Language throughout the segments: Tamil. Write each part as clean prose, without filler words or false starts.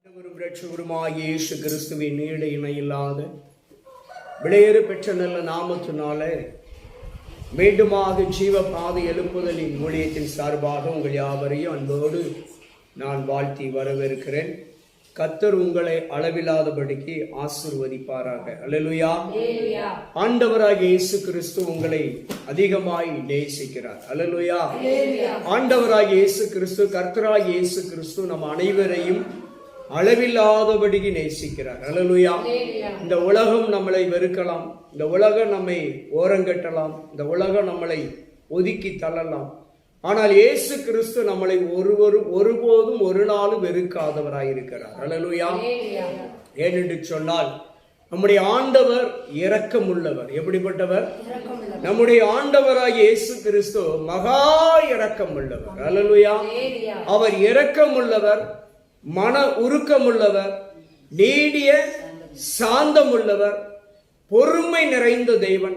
இயேசு கிறிஸ்துவின் நீட இணையில்லாத விளையேறு பெற்ற நல்ல நாமத்தினாலே மீண்டுமாக ஜீவ பாதை எழுப்புதலின் ஊழியத்தின் சார்பாக உங்கள் யாவரையும் அன்போடு நான் வாழ்த்தி வரவேற்கிறேன். கர்த்தர் உங்களை அளவில்லாதபடிக்கு ஆசீர்வதிப்பாராக. அல்லேலூயா. ஆண்டவராகிய இயேசு கிறிஸ்து உங்களை அதிகமாய் நேசிக்கிறார். அல்லேலூயா. ஆண்டவராகிய இயேசு கிறிஸ்து, கர்த்தராகிய இயேசு கிறிஸ்து நம் அனைவரையும் அளவில்லாதபடிக்கு நேசிக்கிறார். அல்லேலூயா. இந்த உலகம் நம்மளை வெறுக்கலாம், இந்த உலகம் நம்மை ஓரங்கட்டலாம், இந்த உலகம் நம்மளை ஒதுக்கி தள்ளலாம். ஆனால் இயேசு கிறிஸ்து நம்மளை ஒருபோதும் ஒரு நாளும் வெறுக்காதவராயிருக்கிறார். அல்லேலூயா. ஏனென்று சொன்னால் நம்முடைய ஆண்டவர் இரக்கம் உள்ளவர். எப்படிப்பட்டவர்? நம்முடைய ஆண்டவராகிய இயேசு கிறிஸ்து மகா இரக்கம் உள்ளவர். அல்லேலூயா. அவர் இரக்கம் உள்ளவர், மன உருக்கம் உள்ளவர், நீடிய சாந்தம் உள்ளவர், பொறுமை நிறைந்த தெய்வன்,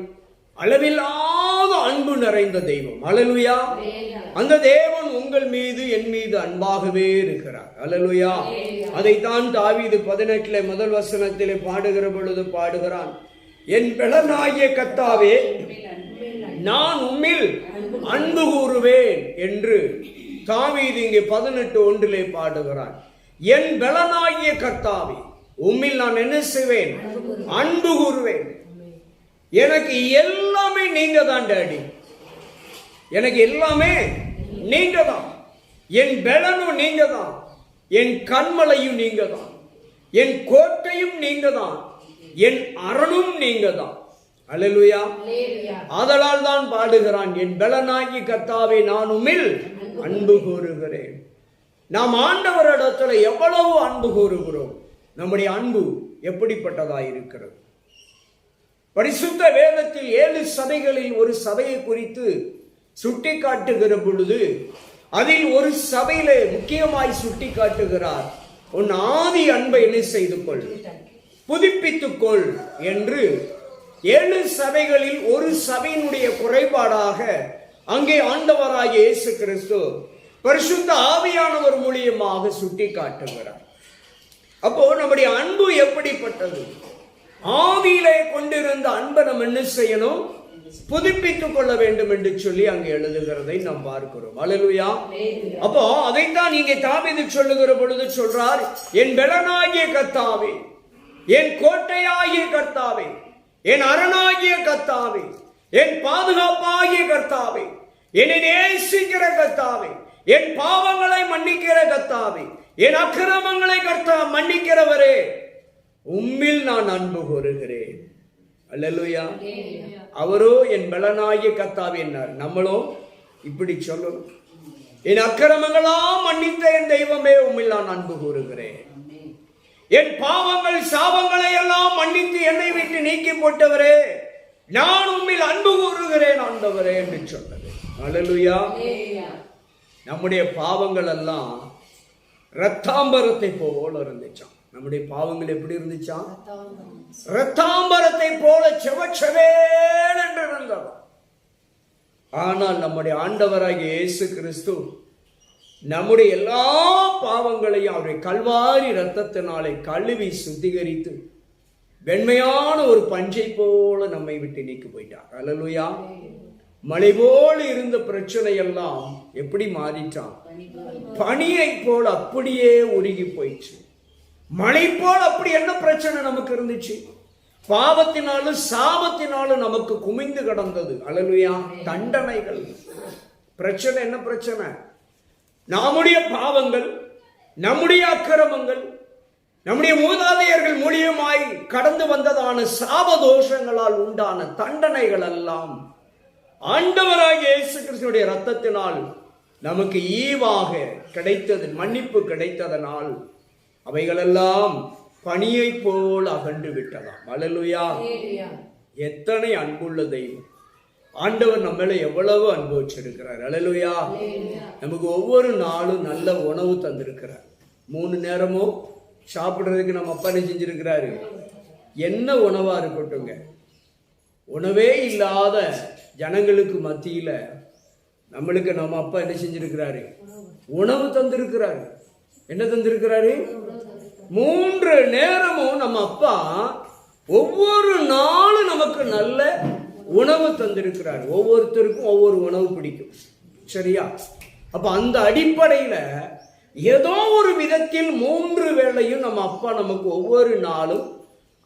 அளவில்லாத அன்பு நிறைந்த தெய்வம். அல்லேலூயா. அந்த தேவன் உங்கள் மீது என் மீது அன்பாகவே இருக்கிறார். அல்லேலூயா. அதைத்தான் தாவீது 18 முதல் வசனத்திலே பாடுகிற பொழுது பாடுகிறான், என் பெலனாகிய கர்த்தாவே நான் உம்மில் அன்பு கூறுவேன் என்று தாவீது இங்கே 18:1 பாடுகிறான். என் பெலனாகிய கர்த்தாவே உம்மில் நான் என்ன செய்வேன்? அன்பு கூறுவேன். எனக்கு எல்லாமே நீங்க தான் டாடி, எனக்கு எல்லாமே நீங்க தான், என் பெலனும் நீங்க தான், என் கண்மலையும் நீங்க தான், என் கோட்டையும் நீங்க தான், என் அரணும் நீங்க தான். அல்லேலூயா. ஆதலால் தான் பாடுகிறான், என் பெலனாகி கர்த்தாவே நான் உம்மில் அன்பு கூறுகிறேன். நாம் ஆண்டவரிடத்துல எவ்வளவு அன்பு கூறுகிறோம்? நம்முடைய அன்பு எப்படிப்பட்டதாயிருக்கிறது? பரிசுத்த வேதத்தில் 7 சபைகளில் ஒரு சபையை குறித்து சுட்டி காட்டுகிற பொழுது அதில் ஒரு சபையிலே முக்கியமாய் சுட்டி காட்டுகிறார், உன் ஆதி அன்பை என்ன செய்து கொள், புதுப்பித்துக்கொள் என்று. 7 சபைகளில் ஒரு சபையினுடைய குறைபாடாக அங்கே ஆண்டவராகிய இயேசு கிறிஸ்து பரிசுத்த ஆவியானவர் மூலியமாக சுட்டி காட்டுகிறார். அப்போ நம்முடைய அன்பு எப்படிப்பட்டது? ஆவியிலே கொண்டிருந்த அன்பை நம்ம என்ன செய்யணும்? புதுப்பித்துக் கொள்ள வேண்டும் என்று சொல்லி அங்கே எழுதுகிறதை நாம் பார்க்கிறோம். அல்லேலூயா. அப்போ அதைத்தான் இங்கே தாவீது சொல்லுகிற பொழுது சொல்றார், என் பெலனாகிய கர்த்தாவே, என் கோட்டையாகிய கர்த்தாவே, என் அரணாகிய கர்த்தாவே, என் பாதுகாப்பாகிய கர்த்தாவே, என்னை நேசிக்கிற கர்த்தாவே, என் பாவங்களை மன்னிக்கிற கர்த்தாவே, என் அக்கிரமங்களை மன்னிக்கிறவரே, உம்மில் நான் அன்பு கூறுகிறேன். அல்லேலூயா. அவரோ என் பலனாகிய கர்த்தாவே என்னார். நம்மளோ இப்படி சொல்லணும், என் அக்கிரமங்களாம் மன்னித்த என் தெய்வமே, உம்மில் நான் அன்பு கூறுகிறேன். என் பாவங்கள் சாபங்களை எல்லாம் மன்னித்து என்னை விட்டு நீக்கி போட்டவரே, நான் உம்மில் அன்பு கூறுகிறேன் ஆண்டவரே என்று சொன்னது. அல்லேலூயா. நம்முடைய பாவங்கள் எல்லாம் இரத்தாம்பரத்தை போல இருந்துச்சான். நம்முடைய பாவங்கள் எப்படி இருந்துச்சான்? இரத்தாம்பரத்தை போல செவச்சவேல் என்று இருந்தது. ஆனால் நம்முடைய ஆண்டவராகிய இயேசு கிறிஸ்து நம்முடைய எல்லா பாவங்களையும் அவருடைய கல்வாரி இரத்தத்தினாலே கழுவி சுத்திகரித்து வெண்மையான ஒரு பஞ்சை போல நம்மை விட்டு நீக்கி போயிட்டார். அல்லேலூயா. மழை போல இருந்த பிரச்சனை எல்லாம் எப்படி மாறிட்டான்? பனியை போல அப்படியே உருகி போயிடுச்சு. மழை போல் அப்படி என்ன பிரச்சனை நமக்கு இருந்துச்சு? பாவத்தினாலும் சாபத்தினாலும் நமக்கு குமிந்து கிடந்தது. அல்லேலூயா. தண்டனைகள், பிரச்சனை. என்ன பிரச்சனை? நம்முடைய பாவங்கள், நம்முடைய அக்கிரமங்கள், நம்முடைய மூதாதையர்கள் மூலியமாய் கடந்து வந்ததான சாபதோஷங்களால் உண்டான தண்டனைகள் எல்லாம் ஆண்டவராகிய இயேசு கிறிஸ்துவினுடைய இரத்தத்தினால் நமக்கு ஈவாக கிடைத்தது, மன்னிப்பு கிடைத்ததனால் அவைகளெல்லாம் பனியை போல் அகன்று விட்டதாம். அல்லேலூயா. எத்தனை அன்புள்ள தெய்வம்! ஆண்டவர் நம்மள எவ்வளவு அன்பு வச்சிருக்கிறார். அல்லேலூயா. நமக்கு ஒவ்வொரு நாளும் நல்ல உணவு தந்திருக்கிறார். 3 நேரமும் சாப்பிடுறதுக்கு நம்ம அப்பா என்ன செஞ்சிருக்கிறாரு? என்ன உணவா இருக்கட்டுங்க, உணவே இல்லாத ஜனங்களுக்கு மத்தியில நம்மளுக்கு நம்ம அப்பா என்ன செஞ்சிருக்கிறாரு? உணவு தந்திருக்கிறாரு. என்ன தந்திருக்கிறாரு? 3 நேரமும் நம்ம அப்பா ஒவ்வொரு நாளும் நமக்கு நல்ல உணவு தந்திருக்கிறார். ஒவ்வொருத்தருக்கும் ஒவ்வொரு உணவு பிடிக்கும், சரியா? அப்ப அந்த அடிப்படையில ஏதோ ஒரு விதத்தில் 3 வேளையும் நம்ம அப்பா நமக்கு ஒவ்வொரு நாளும்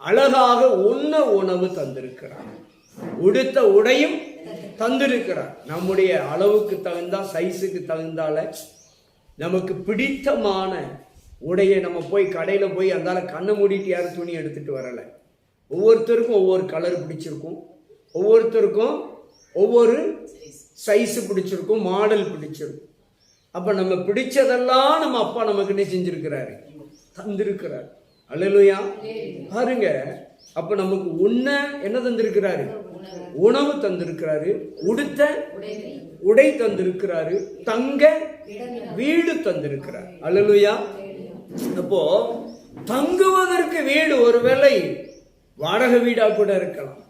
அழகாக உண்ண உணவு தந்திருக்கிறார். உடுத்த உடையும் தந்திருக்கிறார். நம்முடைய அளவுக்கு தகுந்தா, சைஸுக்கு தகுந்தால நமக்கு பிடித்தமான உடையை நம்ம போய் கடையில போய் அந்தால கண்ணை மூடிட்டு யாரும் துணி எடுத்துட்டு வரல. ஒவ்வொருத்தருக்கும் ஒவ்வொரு கலர் பிடிச்சிருக்கும், ஒவ்வொருத்தருக்கும் ஒவ்வொரு சைஸ் பிடிச்சிருக்கும், மாடல் பிடிச்சிருக்கும். அப்ப நம்ம பிடிச்சதெல்லாம் நம்ம அப்பா நமக்கு என்ன செஞ்சிருக்கிறாரு? தந்திருக்கிறார். அல்லேலூயா. பாருங்க, அப்ப நமக்கு உண்ண என்ன தந்திருக்கிறாரு? உணவு தந்திருக்கிறாரு, உடுத்த உடை தந்திருக்கிறாரு, தங்க வீடு தந்திருக்கிறார். அல்லேலூயா. அப்போ தங்குவதற்கு வீடு ஒருவேளை வாடகை வீடா கூட இருக்கலாம்.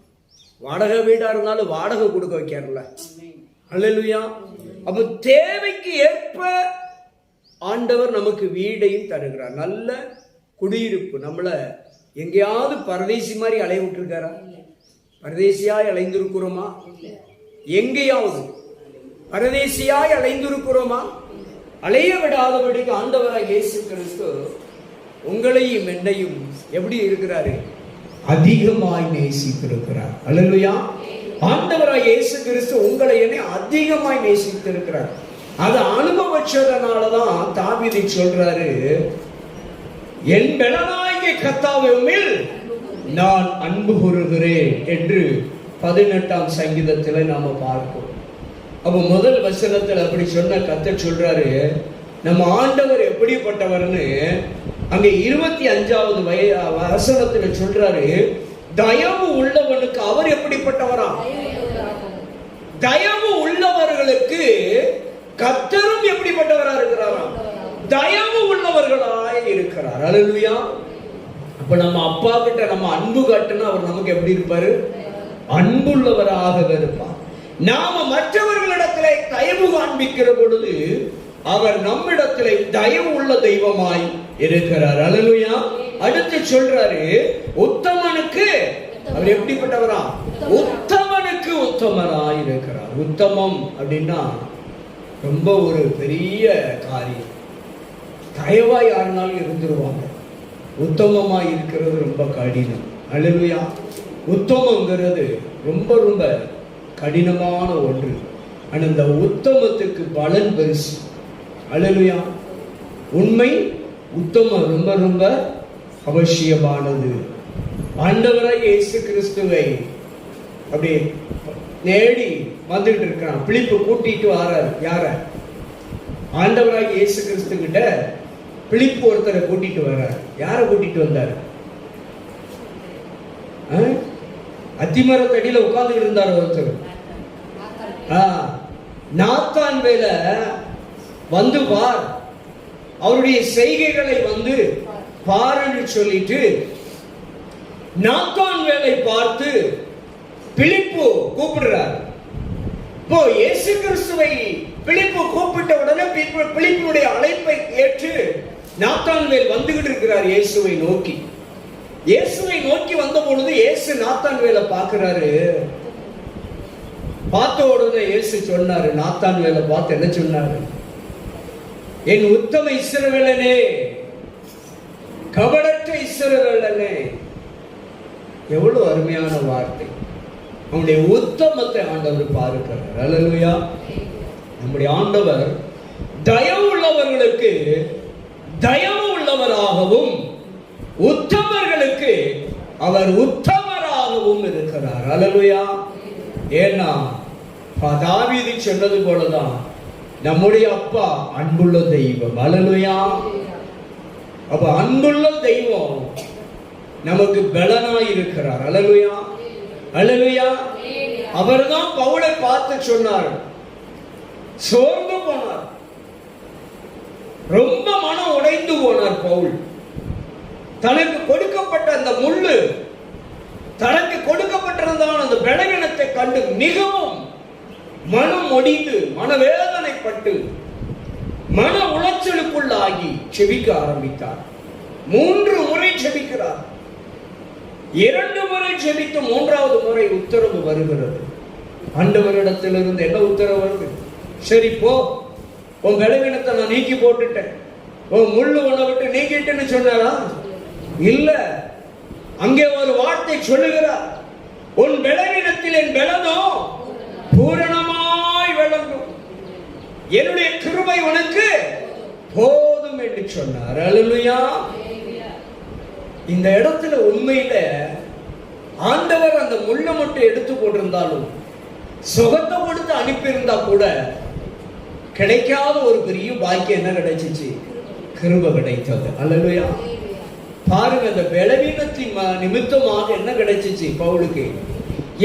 வாடகை வீடா இருந்தாலும் வாடகை கொடுக்க வைக்காருல்ல. அல்லேலூயா. அப்ப தேவைக்கு ஏற்ப ஆண்டவர் நமக்கு வீடையும் தருகிறார். நல்ல குடியிருப்பு. நம்மள எங்கேயாவது பரதேசி மாதிரி அலைய விட்டுருக்காரா? பரதேசியாய் அலைந்திருக்கிறோமா? எங்கேயாவது பரதேசியாய் அலைந்திருக்கிறோமா? அலைய விடாதபடிக்கு ஆண்டவராய் இயேசு கிறிஸ்து உங்களையும் என்னையும் எப்படி இருக்கிறாரு? அதிகமாய் நேசித்திருக்கிறார். அல்லேலூயா. ஆண்டவராய் இயேசு கிறிஸ்து உங்களை என்னை அதிகமாய் நேசித்திருக்கிறார். அது அனுபவிச்சதனாலதான் தாவீது சொல்றாரு, என் பலனாகிய கர்த்தாவினில் நான் அன்பு கூறுகிறேன் என்று 18ஆம் சங்கீதத்தில் நாம பார்ப்போம். அப்ப முதல் வசனத்தில் அப்படி சொன்ன கர்த்தர் சொல்றாரு, நம்ம ஆண்டவர் எப்படிப்பட்டவர்னு அங்க 25வது வசனத்துல சொல்றாரு, தயவு உள்ளவனுக்கு அவர் எப்படிப்பட்டவரா? தயவு உள்ளவர்களுக்கு கர்த்தரும் எப்படிப்பட்டவரா இருக்கிறாரா? தயவு உள்ளவர்களாய் இருக்கிறார். அல்லேலூயா. அப்ப நம்ம அப்பா கிட்ட நம்ம அன்பு காட்டுனா அவர் நமக்கு எப்படி இருப்பாரு? அன்புள்ளவராக இருப்பார். நாம மற்றவர்களிடத்திலே தயவு காண்பிக்கிற பொழுது அவர் நம்மிடத்திலே தயவு உள்ள தெய்வமாய் இருக்கிறார். அல்லேலூயா. அடுத்து சொல்றாரு, உத்தமனுக்கு அவர் எப்படிப்பட்டவரா? உத்தமனுக்கு உத்தமராய் இருக்கிறார். உத்தமம் அப்படின்னா ரொம்ப ஒரு பெரிய காரியம். தயவா யாருனாலும் இருந்துருவாங்க. உத்தமமாய் இருக்கிறது ரொம்ப கடினம். அல்லேலூயா. உத்தமங்கிறது ரொம்ப ரொம்ப கடினமான ஒன்று. ஆனா இந்த உத்தமத்துக்கு பலன் பெருசு. அல்லேலூயா. உண்மை உத்தமம் ரொம்ப ரொம்ப அவசியமானது. ஆண்டவராய் இயேசு கிறிஸ்துவை அப்படி நேடி வந்துட்டு இருக்கிறான். பிலிப்பு கூட்டிட்டு வரார். யார? ஆண்டவராய் இயேசு கிறிஸ்து கிட்ட பிலிப்பு ஒருத்தரை கூட்டிட்டு வர்றார். யார கூட்டிட்டு வந்தார்? அத்திமரத்தடியில உட்கார்ந்து இருந்தார் ஒருத்தர். நாத்தான் வேல வந்து பார், அவருடைய செய்கைகளை வந்து பாருன்னு சொல்லிட்டு நாத்தான் வேலை பார்த்து பிலிப்பு கூப்பிடுறார். இப்போ இயேசு கிறிஸ்துவை பிலிப்பு கூப்பிட்ட உடனே பிலிப்புடைய அழைப்பை ஏற்று நாத்தான்வேல் வந்துகிட்டு இருக்கிறார் இயேசுவை நோக்கி. இயேசுவை நோக்கி வந்த பொழுது இயேசு நாத்தான்வேலை பார்க்கிறாரு. பார்த்த உடனே இயேசு சொன்னாரு, நாத்தான்வேலை பார்த்து என்ன சொன்னாரு? என் உத்தம இஸ்ரவேலனே, கபடற்ற இஸ்ரவேலனே. எவ்வளவு அருமையான வார்த்தை. நம்முடைய உத்தமத்தை ஆண்டவர் பார்க்கிறார். அல்லேலூயா. நம்முடைய ஆண்டவர் தயவு உள்ளவர்களுக்கு தயவு உள்ளவராகவும் உத்தமர்களுக்கு அவர் உத்தமராகவும் இருக்கிறார். அல்லேலூயா. ஏன்னா தாவீது சொன்னது போலதான் நம்முடைய அப்பா அன்புள்ள தெய்வம். அல்லேலூயா. அப்ப அன்புள்ள தெய்வம் நமக்கு பலனாய் இருக்கிறார். அல்லேலூயா. அல்லேலூயா. அவர்தான் பவுலை பார்த்து சொன்னார், சோர்ந்து போனார், ரொம்ப மனம் உடைந்து போனார் பவுல். தனக்கு கொடுக்கப்பட்ட அந்த முள்ளு, தனக்கு கொடுக்கப்பட்டிருந்தால் அந்த பலவீனத்தை கண்டு மிகவும் மனம் ஒடிந்து மனவேதனைப்பட்டு மன உளைச்சலுக்குள்ளாகி செபிக்க ஆரம்பித்தார். 3 முறை ஜெபிக்கிறார். 2 முறை ஜெபித்து 3வது முறை உத்தரவு வருகிறது. ஆண்டவரிடத்திலிருந்து என்ன உத்தரவு வருது? சரி போ, உன் பலவீனத்தை நான் நீக்கி போட்டுட்டேன், உன் முள்ளு உன்னை விட்டு நீக்கிட்டேன்னு சொன்னாரா? இல்ல, அங்கே ஒரு வார்த்தை சொல்லுகிறார், உன் பலவீனத்தில் என் பலனோ பூரணமாய் விளங்கும், என்னுடைய கிருபை உனக்கு போதும் என்று சொன்னார். அல்லேலூயா. இந்த இடத்துல உண்மையில ஆண்டவர் அந்த முள்ள மட்டும் எடுத்து போட்டிருந்தாலும், சுகத்தை கொடுத்து அனுப்பியிருந்தா கூட கிடைக்காத ஒரு பெரிய பாக்கியம் என்ன கிடைச்சிச்சு? கிருபை கிடைத்தது. அல்லேலூயா. பாருங்க, அந்த பலவீனத்தின் நிமித்தமாக என்ன கிடைச்சிச்சு பவுலுக்கு?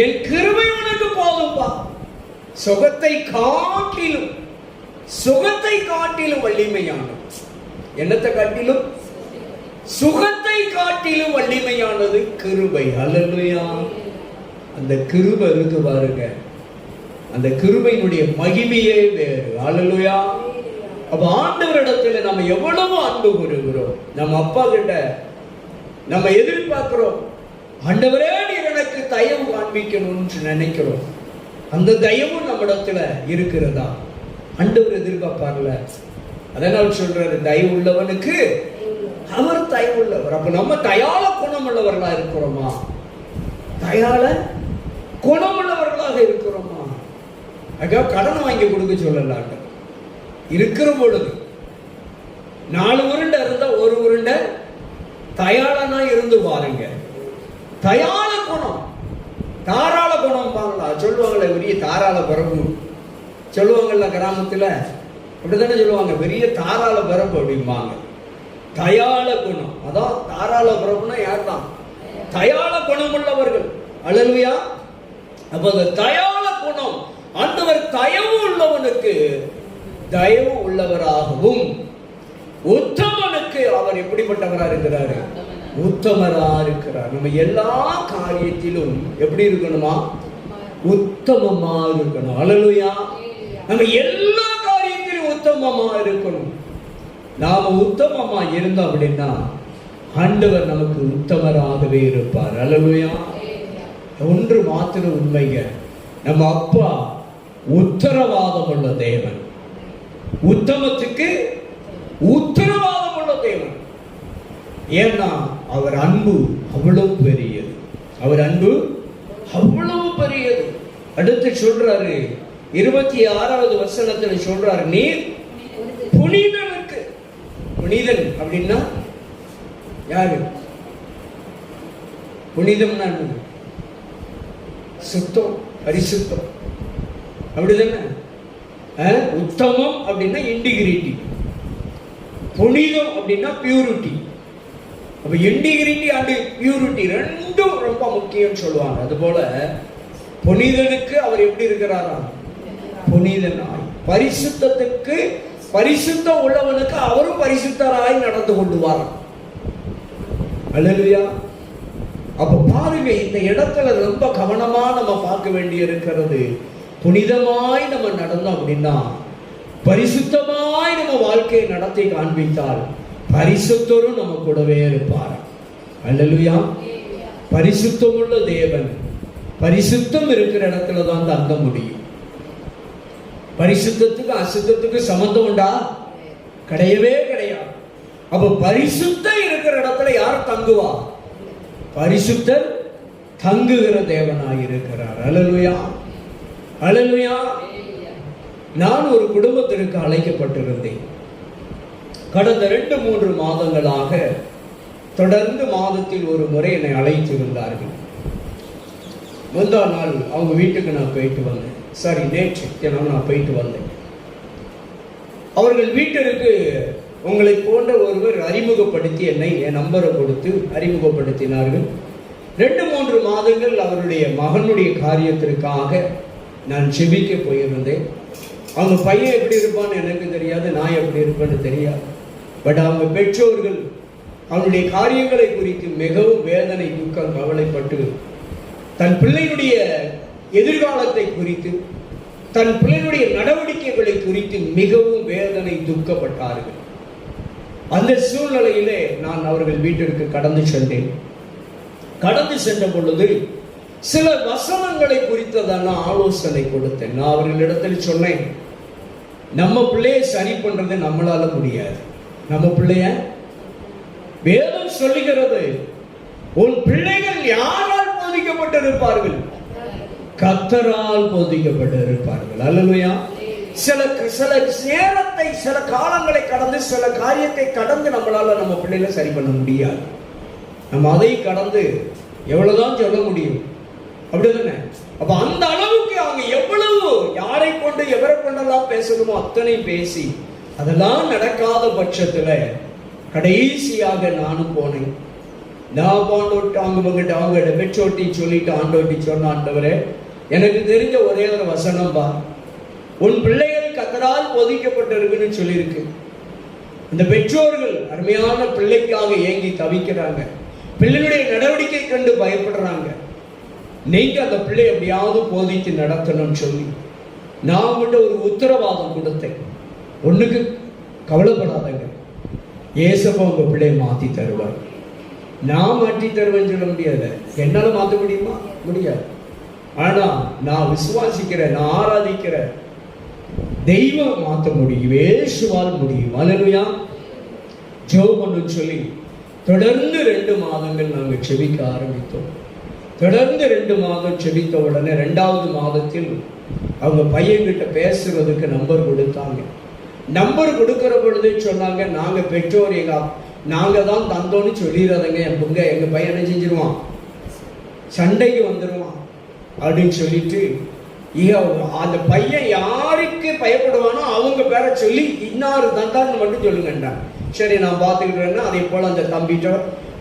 என் கிருபை உனக்கு போதும்பா. சுகத்தை காட்டிலும் வலிமையானது. என்னத்தை காட்டிலும்? சுகத்தை காட்டிலும் வலிமையானது கிருபை. அல்லேலூயா. அந்த கிருபை இருக்கு பாருங்க, அந்த கிருபையினுடைய மகிமையே வேறு. அல்லேலூயா. அப்ப ஆண்டவரிடத்துல நம்ம எவ்வளவு அன்பு கூறுகிறோம். நம்ம அப்பா கிட்ட நம்ம எதிர்பார்க்கிறோம், ஆண்டவரே நீர் எனக்கு தயவு காண்பிக்கணும்னு நினைக்கிறோம். அந்த தயவு நம்மிடத்துல இருக்கிறதா? ஆண்டவர் எதிர்பார்ப்பார்ல. அதனால் சொல்றாரு, தயவு உள்ளவனுக்கு அவர் தயவு உள்ளவர். அப்ப நம்ம தயாள குணம் உள்ளவர்களா இருக்கிறோமா? தயாள குணம் உள்ளவர்களாக இருக்கிறோமா? கடன் வாங்கி கொடுக்க சொல்லலாட்ட இருக்கிற பொழுது 4 உருண்டை இருந்தா 1 உருண்டை தயாளனா இருந்து பாருங்க. தயாள குணம், தாராள குணம் பாங்களா சொல்லுவாங்களே, பெரிய தாராள பிறப்பு சொல்லுவாங்கல்ல கிராமத்துல, அப்படித்தானே சொல்லுவாங்க, பெரிய தாராள பிறப்பு அப்படிம்பாங்க. தயாள குணம், அதான் தாராள பிறப்புனா யார் தான்? தயாள குணம் உள்ளவர்கள். அல்லேலூயா. அப்ப அந்த தயாள குணம், ஆண்டவர் தயவு உள்ளவனுக்கு தயவு உள்ளவராகவும், உத்தமனுக்கு அவர் எப்படிப்பட்டவரா இருக்கிறாரு? உத்தமரா இருக்கிறார். நம்ம எல்லா காரியத்திலும் எப்படி இருக்கணுமா? உத்தமமா இருக்கணும். அல்லேலூயா. நம்ம எல்லா காரியத்திலும் உத்தமமா இருக்கணும். நாம உத்தமமா இருந்தோம் அப்படின்னா ஆண்டவர் நமக்கு உத்தமராகவே இருப்பார். அல்லேலூயா. ஒன்று மாத்திரம் உண்மைங்க, நம்ம அப்பா உத்தரவாதம் உள்ள தேவன். உத்தமத்துக்கு உத்தரவாதம் உள்ள தேவன். ஏன்னா அவர் அன்பு அவ்வளவு பெரியது. அவர் அன்பு அவ்வளவு பெரியது. அடுத்து சொல்றாரு 26வது வசனத்துல சொல்றாரு, நீர் புனிதனுக்கு. புனிதன் அப்படின்னா யாரு? புனிதம்னா சுத்தம், பரிசுத்தம், அப்படிதானே? உத்தமம் அப்படின்னா இன்டிகிரிட்டி, புனிதம் அப்படின்னா பியூரிட்டி. அப்ப இன்டிகிரிட்டி அண்ட் பியூரிட்டி ரெண்டும் ரொம்ப முக்கியம் சொல்லுவாங்க. அது போல புனிதனுக்கு அவர் எப்படி இருக்கிறாரா? புனிதனாய். பரிசுத்தத்துக்கு, பரிசுத்தம் உள்ளவனுக்கு அவரும் பரிசுத்தராய் நடந்து கொள்ளுவார். அல்லேலூயா. அப்ப பாருங்க, இந்த இடத்துல ரொம்ப கவனமா நம்ம பார்க்க வேண்டி இருக்கிறது. புனிதமாய் நம்ம நடந்தோம் அப்படின்னா, பரிசுத்தமாய் நம்ம வாழ்க்கையை நடத்தி காண்பித்தால் பரிசுத்தரும் நம்ம கூடவே இருப்பார். அல்லேலூயா. பரிசுத்தம் உள்ள தேவன், பரிசுத்தம் இருக்கிற இடத்துல தான் தங்க முடியும். பரிசுத்தத்துக்கு அசுத்தத்துக்கு சம்பந்தம் உண்டா? கிடையவே கிடையாது. அப்ப பரிசுத்தம் இருக்கிற இடத்துல யார் தங்குவா? பரிசுத்தர் தங்குகிற தேவனாய் இருக்கிறார். அல்லேலூயா. அல்லேலூயா. நான் ஒரு குடும்பத்திற்கு அழைக்கப்பட்டிருந்தேன். கடந்த 2-3 மாதங்களாக தொடர்ந்து மாதத்தில் ஒரு முறை என்னை அழைத்திருந்தார்கள். முந்தா நாள் அவங்க வீட்டுக்கு நான் போயிட்டு வந்தேன். சாரி, நேற்று நான் போயிட்டு வந்தேன். அவர்கள் வீட்டிற்கு உங்களை போன்ற ஒருவர் அறிமுகப்படுத்தி என்னை என் நம்பரை கொடுத்து அறிமுகப்படுத்தினார்கள். 2-3 மாதங்கள் அவருடைய மகனுடைய காரியத்திற்காக நான் ஜெபிக்க போயிருந்தேன். அவங்க பையன் எப்படி இருப்பான்னு எனக்கு தெரியாது, நான் எப்படி இருப்பேன்னு தெரியாது. பட் அவங்க பெற்றோர்கள் அவனுடைய காரியங்களை குறித்து மிகவும் வேதனை, துக்கம், கவலைப்பட்டு தன் பிள்ளையுடைய எதிர்காலத்தை குறித்து, தன் பிள்ளையுடைய நடவடிக்கைகளை குறித்து மிகவும் வேதனை, துக்கப்பட்டார்கள். அந்த சூழ்நிலையிலே நான் அவர்கள் வீட்டிற்கு கடந்து சென்றேன். கடந்து சென்ற பொழுது சில வசனங்களை குறித்ததான ஆலோசனை கொடுத்தேன். நான் அவர்களிடத்தில் சொன்னேன், நம்ம பிள்ளையை சரி பண்றது நம்மளால முடியாது. நம்ம பிள்ளைய வேதம் சொல்லுகிறது, உன் பிள்ளைகள் யாரால் போதிக்கப்பட்டிருப்பார்கள்? கர்த்தரால் போதிக்கப்பட்டிருப்பார்கள். அல்லேலூயா. சில நேரத்தை, சில காலங்களை கடந்து, சில காரியத்தை கடந்து நம்மளால நம்ம பிள்ளைகளை சரி பண்ண முடியாது. நம்ம அதை கடந்து எவ்வளவுதான் சொல்ல முடியும், அப்படிதானே? அப்ப அந்த அளவுக்கு அவங்க எவ்வளவு யாரை கொண்டு எவரை கொண்டெல்லாம் பேசணுமோ அத்தனை பேசி அதெல்லாம் நடக்காத பட்சத்துல கடைசியாக நானும் போனேன். நான் போனோட்டு அவங்க பெற்றோட்டி சொல்லிட்டு ஆண்டோட்டி சொன்ன, ஆண்டவரே, எனக்கு தெரிஞ்ச ஒரே ஒரு வசனம் பா, உன் பிள்ளைகள் கர்த்தரால் போதிக்கப்பட்டிருக்குன்னு சொல்லியிருக்கு. இந்த பெற்றோர்கள் அருமையான பிள்ளைக்காக ஏங்கி தவிக்கிறாங்க, பிள்ளைகளுடைய நடவடிக்கை கண்டு பயப்படுறாங்க. நீங்க அந்த பிள்ளை எப்படியாவது போதித்து நடத்தணும்னு சொல்லி நான் உங்கள்கிட்ட ஒரு உத்தரவாதம் கொடுத்தேன். ஒண்ணுக்கு கவலைப்படாதங்க, ஏசப்பா உங்க பிள்ளையை மாத்தி தருவார். நான் மாற்றி தருவேன்னு சொல்ல முடியாது, என்னால மாற்ற முடியுமா? முடியாது. ஆனா நான் விசுவாசிக்கிறேன், நான் ஆராதிக்கிற தெய்வம் மாற்ற முடியும், இயேசுவால் முடியும். அல்லேலூயா. ஜெபம் பண்ணுன்னு சொல்லி தொடர்ந்து 2 மாதங்கள் நாங்கள் செபிக்க ஆரம்பித்தோம். தொடர்ந்து 2 மாதம் செபித்த உடனே 2வது மாதத்தில் அவங்க பையன்கிட்ட பேசுறதுக்கு நம்பர் கொடுத்தாங்க. நம்பர் கொடுக்கிற பொழுது சொன்னாங்க, நாங்க பெற்றோர் நாங்க தான் தந்தோன்னு சொல்லிடுறதுங்க, எங்க பையனை செஞ்சிருவான், சண்டைக்கு வந்துடுவான் அப்படின்னு சொல்லிட்டு, அந்த பையன் யாருக்கு பயப்படுவானோ அவங்க பேரை சொல்லி இன்னாரு தந்தான்னு மட்டும் சொல்லுங்கன்றான். சரி, நான் பார்த்துக்கிட்டேன்னா அதே போல அந்த தம்பிட்ட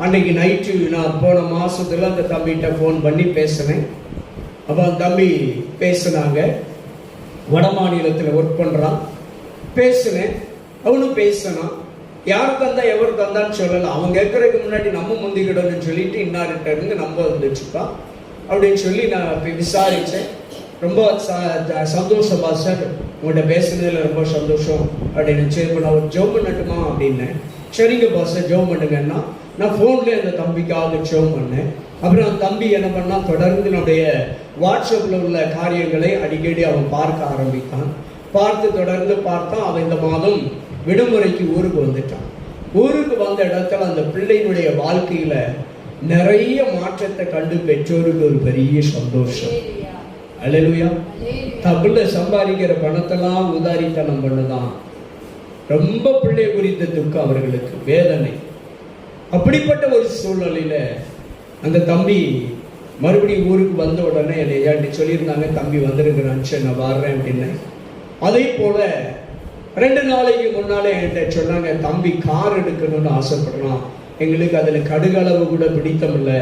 அன்னைக்கு நைட்டு நான் போன மாசத்துல அந்த தம்பிகிட்ட ஃபோன் பண்ணி பேசினேன். அப்போ அந்த தம்பி பேசினாங்க, வட மாநிலத்தில் ஒர்க் பண்றான். பேசினேன், அவனும் பேசினான். யார் தந்தா எவர் தந்தான்னு சொல்லல, அவன் கேட்கறதுக்கு முன்னாடி நம்ம முந்திக்கிடணும்னு சொல்லிட்டு இன்னார்கிட்ட இருந்து நம்பர் வந்துச்சுப்பா அப்படின்னு சொல்லி நான் விசாரிச்சேன். ரொம்ப சந்தோஷமா சார், உங்கள்கிட்ட பேசுனதுல ரொம்ப சந்தோஷம் அப்படின்னு. சரி, நான் ஒரு ஜோம் பண்ணட்டுமா அப்படின்னேன். சரிங்க பாஸ், ஜோம் பண்ணுங்கன்னா நான் ஃபோன்லேயே அந்த தம்பிக்காக ஜோம் பண்ணேன். அப்புறம் அந்த தம்பி என்ன பண்ணா, தொடர்ந்து என்னுடைய வாட்ஸ்அப்பில் உள்ள காரியங்களை அடிக்கடி அவன் பார்க்க ஆரம்பித்தான். பார்த்து தொடர்ந்து பார்த்தான். அவன் இந்த மாதம் விடுமுறைக்கு ஊருக்கு வந்துட்டான். ஊருக்கு வந்த இடத்துல அந்த பிள்ளையினுடைய வாழ்க்கையில நிறைய மாற்றத்தை கண்டு பெற்றோருக்கு ஒரு பெரிய சந்தோஷம். அல்லேலூயா. தப்புல சம்பாதிக்கிற பணத்தெல்லாம் உதாரித்தனம் பண்ணுதான். ரொம்ப பிள்ளை குறித்த துக்கம் அவர்களுக்கு, வேதனை. அப்படிப்பட்ட ஒரு சூழ்நிலையில அந்த தம்பி மறுபடியும் ஊருக்கு வந்த உடனே என்னை சொல்லியிருந்தாங்க, தம்பி வந்திருக்கிறான், சரி நான் வர்றேன் அப்படின்னு. அதே போல 2 நாளைக்கு முன்னாலே என்கிட்ட சொன்னாங்க, தம்பி கார் எடுக்கணும்னு ஆசைப்படுறான், எங்களுக்கு அதுல கடுகளவு கூட பிடித்தம் இல்லை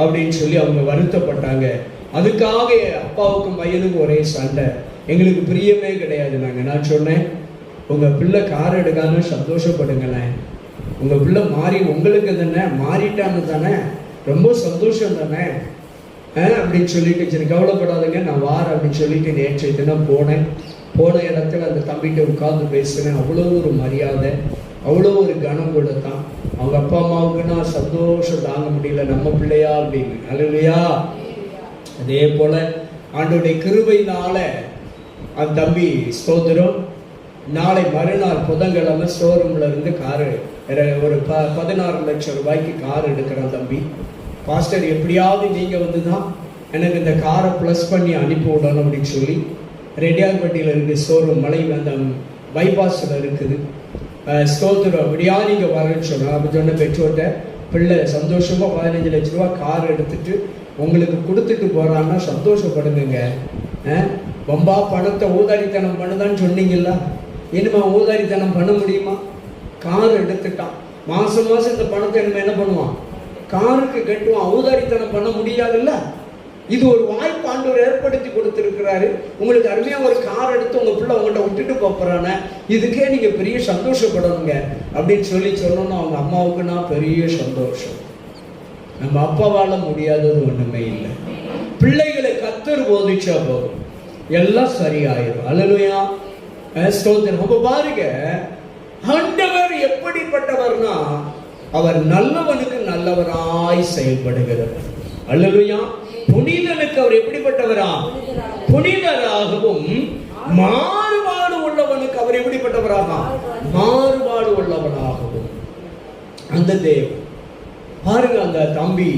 அப்படின்னு சொல்லி அவங்க வருத்தப்பட்டாங்க. அதுக்காக அப்பாவுக்கும் பையனுக்கும் ஒரே சண்டை, எங்களுக்கு பிரியமே கிடையாது. நான் சொன்னேன், உங்க பிள்ளை கார் எடுக்காம சந்தோஷப்படுங்களேன், உங்க பிள்ளை மாறி உங்களுக்கு தானே, மாறிட்டான்னு தானே, ரொம்ப சந்தோஷம் தானே அப்படின்னு சொல்லிட்டு, சரி கவலைப்படாதுங்க நான் வார் அப்படின்னு சொல்லிட்டு நேற்றைய தினம் போனேன். போன இடத்துல அந்த தம்பிகிட்ட உட்கார்ந்து பேசுனேன். அவ்வளோ ஒரு மரியாதை, அவ்வளோ ஒரு கனம் கொடுத்தான். அவங்க அப்பா அம்மாவுக்குன்னா சந்தோஷம் தாங்க முடியல, நம்ம பிள்ளையா அப்படின்னு. அல்லேலூயா. அதே போல ஆண்டவருடைய கிருபையினால அந்த தம்பி ஸ்தோத்திரம், நாளை மறுநாள் புதன்கிழமை ஷோரூம்ல இருந்து காரு ஒரு 16 லட்சம் ரூபாய்க்கு கார் எடுக்கிறான் தம்பி. பாஸ்டர், எப்படியாவது நீங்க வந்துதான் எனக்கு இந்த காரை பிளஸ் பண்ணி அனுப்பி விடணும் அப்படின்னு சொல்லி, ரெட்டியார்பட்டியில் இருக்கு ஷோரூம், மலை அந்த பைபாஸில் இருக்குது. ஸ்தோத்திரம், அப்படியா நீங்க வரேன்னு சொன்னோம். அப்படி சொன்ன பெற்றோர்கிட்ட, பிள்ளை சந்தோஷமா 15 லட்ச ரூபா கார் எடுத்துட்டு உங்களுக்கு கொடுத்துட்டு போறான்னா சந்தோஷப்படுங்க. ரொம்ப பணத்தை ஊதாரித்தனம் பண்ணுதான்னு சொன்னீங்கல்ல, இனிமே ஊதாரித்தனம் பண்ண முடியுமா? கார் எடுத்துட்டான், மாசம் இந்த பணத்தை இனிமே என்ன பண்ணுவான்? காருக்கு கட்டுவான். ஊதாரித்தனம் பண்ண முடியாதுல்ல. இது ஒரு வாய்ப்பு ஆண்டவர் ஏற்படுத்தி கொடுத்திருக்கிறாரு. உங்களுக்கு அருமையா ஒரு கார் எடுத்து உங்க பிள்ளை உங்கள்கிட்ட விட்டுட்டு போறான, இதுக்கே நீங்க பெரிய சந்தோஷப்படணுங்க அப்படின்னு சொல்லி சொல்லணும். அவங்க அம்மாவுக்குன்னா பெரிய சந்தோஷம். நம்ம அப்பாவால முடியாதது ஒண்ணுமே இல்லை. பிள்ளைகளை கர்த்தர் போதிச்சா போதும், எல்லாம் சரியாயிரும். அல்லேலூயா. ஸ்தோத்திரம். அப்ப பாருங்க, ஆண்டவர் எப்படிப்பட்டவர்னா அவர் நல்லவனுக்கு நல்லவராய் செயல்படுகிறவர். அல்லேலூயா. புனிதனுக்கு அவர் எப்படிப்பட்டவரா? புனிதராகவும் மாறுபாடு உள்ளவனுக்கு அவர் எப்படிப்பட்டவராக? மாறுபாடு உள்ளவனாகவும். அந்த தேவன் பாருங்க, அந்த தம்பி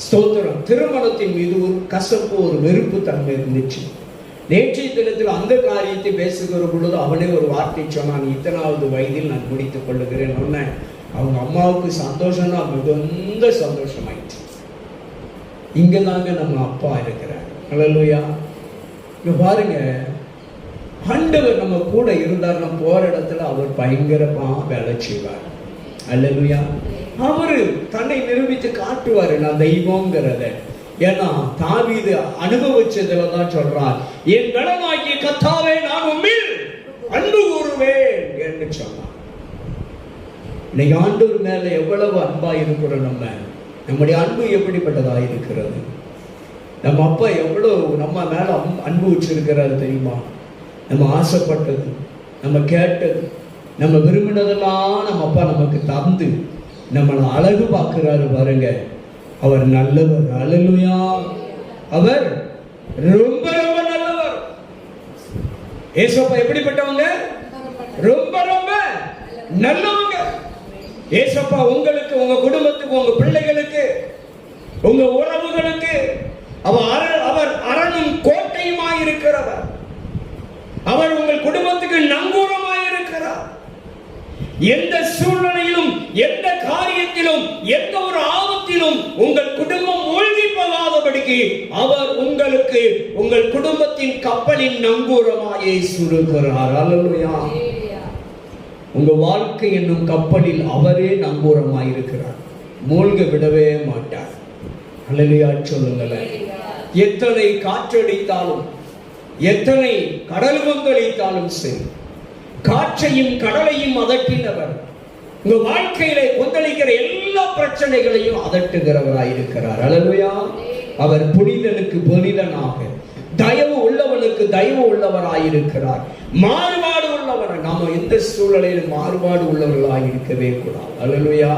ஸ்தோத்திரம், திருமணத்தின் மீது ஒரு கசப்பு, ஒரு வெறுப்பு தன்மை இருந்துச்சு. நேற்றைய தினத்தில் அந்த காரியத்தை பேசுகிற பொழுது அவனே ஒரு வார்த்தை சொன்னான், இத்தனாவது வயதில் நான் முடித்துக் கொள்ளுகிறேன். ஒன்ன அவங்க அம்மாவுக்கு சந்தோஷம்னா மிகுந்த சந்தோஷமாயிடுச்சு. இங்க தாங்க நம்ம அப்பா இருக்கிறார். அல்லேலூயா. இங்க பாருங்க, ஆண்டவர் நம்ம கூட இருந்தார். நம்ம போற இடத்துல அவர் பயங்கரமா வேலை செய்வார். அல்லேலூயா. அவரு தன்னை நிரூபித்து காட்டுவாரு, நான் தெய்வம்ங்கிறத. ஏன்னா தாவீது அனுபவிச்சதுல தான் சொல்றார், என் பலமாகிய கர்த்தாவே நான் உம்மில் அன்பு கூறுவேன் என்று சொன்னார். இன்னைக்கு ஆண்டவர் மேல எவ்வளவு அன்பா இருக்கிறோம். நம்முடைய அன்பு எப்படிப்பட்டதா இருக்கிறது? நம்ம அப்பா எவ்வளவு நம்ம மேல அன்பு வச்சிருக்கிறாரு தெரியுமா? நம்ம ஆசைப்பட்டது, நம்ம கேட்டது, நம்ம விரும்பினதெல்லாம் நம்ம அப்பா நமக்கு தந்து நம்மளை அழகு பார்க்கிறாரு பாருங்க. அவர் நல்லவர். அல்லேலூயா. அவர் ரொம்ப ரொம்ப நல்லவர். ஏசப்பா எப்படிப்பட்டவங்க? ரொம்ப ரொம்ப நல்லவங்க. ஏசப்பா உங்களுக்கு, உங்க குடும்பத்துக்கு, உங்க பிள்ளைகளுக்கு, உங்க உறவுகளுக்கு அவர் அரணும் கோட்டையுமாய் இருக்கிறவர். அவர் உங்கள் குடும்பத்துக்கு நங்கூரமாய் இருக்கிறார். எந்த சூழ்நிலையிலும், எந்த காரியத்திலும், எந்த ஒரு ஆபத்திலும் உங்கள் குடும்பம் மூழ்கி போகாதபடிக்கு அவர் உங்களுக்கு உங்கள் குடும்பத்தின் கப்பலின் நங்கூரமாய் இருக்கிறார். அல்லேலூயா. உங்க வாழ்க்கை என்னும் கப்பலில் அவரே நங்கூரமாய் இருக்கிறார். மூழ்க விடவே மாட்டார். அல்லேலூயா சொல்லுங்களேன். எத்தனை காற்றடித்தாலும், எத்தனை கடல் கொந்தளித்தாலும் சரி, காற்றையும் கடலையும் அதட்டினவர் உங்க வாழ்க்கையிலே கொந்தளிக்கிற எல்லா பிரச்சனைகளையும் அதட்டுகிறவராயிருக்கிறார். அல்லேலூயா. அவர் புனிதனுக்கு புனிதனாக, தயவு உள்ளவனுக்கு தயவு உள்ளவராயிருக்கிறார். மாறுபாடு உள்ளவர். நாம எந்த சூழ்நிலையிலும் மாறுபாடு உள்ளவர்களாக இருக்கவே கூடாது. அல்லேலூயா.